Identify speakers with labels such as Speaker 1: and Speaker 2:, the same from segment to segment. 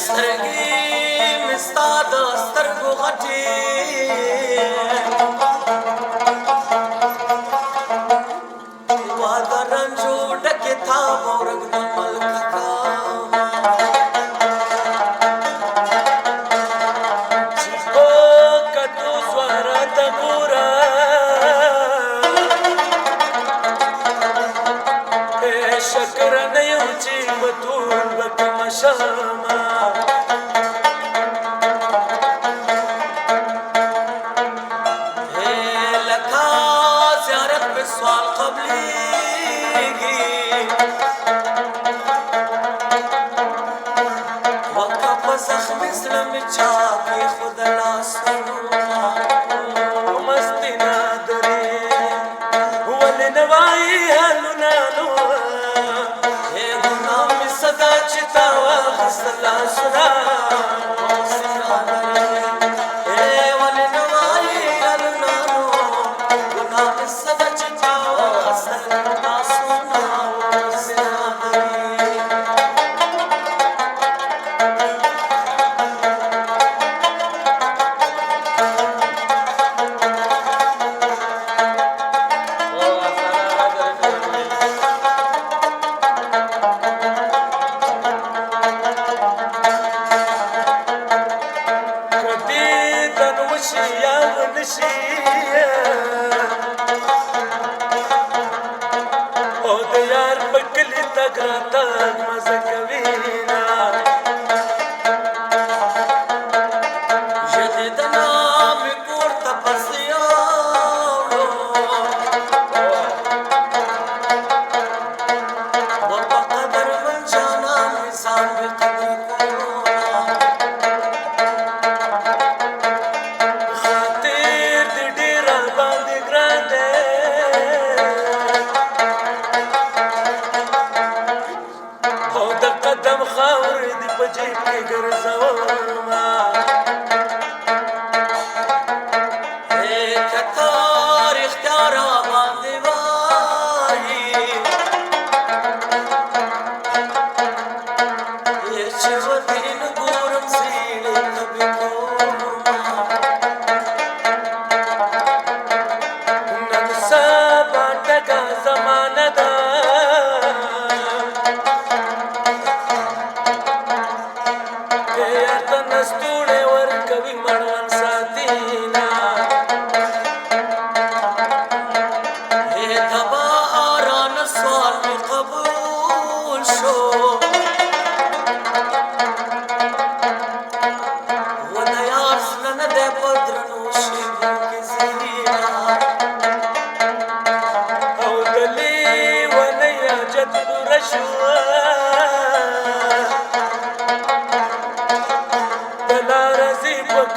Speaker 1: سترګې مې ستا د سترګو غټې واده رنجو ډکې تا ورګ د ملک کاما چې په کتو سواره ته ګوره شکر نه یو چې بطول بکم شاما لکا زیارت پہ سوال قبلیگی وقا پا زخم اسلام چاکی خود لاسونا مستی نادرے ولی نوائی حلو نانو صدا چتا وغسلا سنا اے ولي نوائی النانو گناہ صدا چتا وغسلا سنا او د یار په کلي تګ راتګ مزه کوي نه ژدې د نامې کور ته پس یوړو و په قدر من جانان مې ځان بې قدر جيب کې ګرځوما اے کتار اختیار باندې وایي اے چې ودین ګورم سیلې کبي کوما نن سبا ټکا زمانہ دا نستوړې ورکوي مړوند ساتینا هې تبا آران سوال مې قبول شو و د یار زړه نه دی په درنو شېبو کې زینا او د لیونۍ حاجت پوره شوه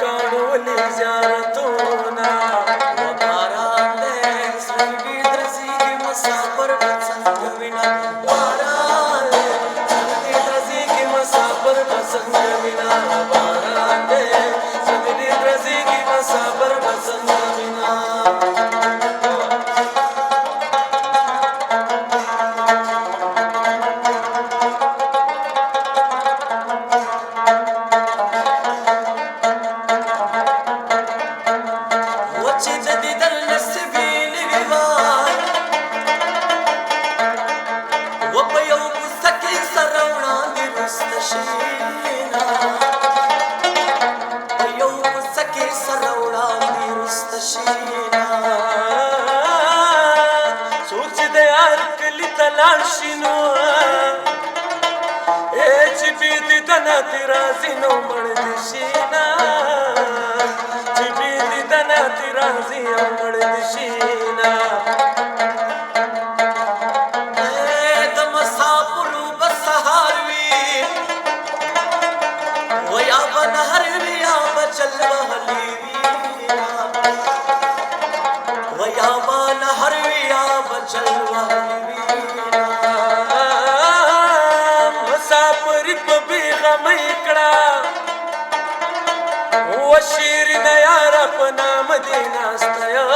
Speaker 1: کاڼولې زیارتونه باران دی زړګي درزيږي مسافر به څنګه وینا باران دی زړګي درزيږي مسافر به څنګه وینا باران دی زړګي درزيږي مسافر به څنګه وینا سوچ د یار کلی تلاشینو اے چې بیدی دنا تیرازی نو مړ دي شینا چې بیدی دنا تیرازی او مړ دي شینا د مسافرو بسهار وی و یا بنهر وی یا بچل وهلی ویا بالا هر ویا بچل وهلوینا مسافر په بیغم کړه و شیرین یار په نام دینا استیا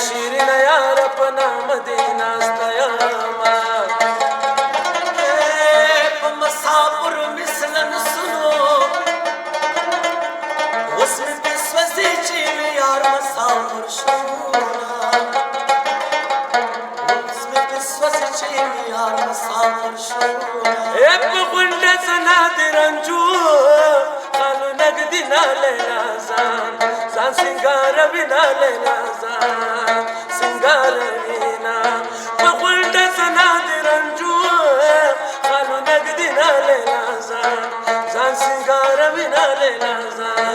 Speaker 1: شیرین یار په نام دینا استیا په غونډه سنا د رنجو خالو نګدي نه لیلا ځان سنگار وینا لیلا ځان سنگار وینا په غونډه سنا د رنجو خالو نګدي نه لیلا ځان سنگار وینا لیلا ځان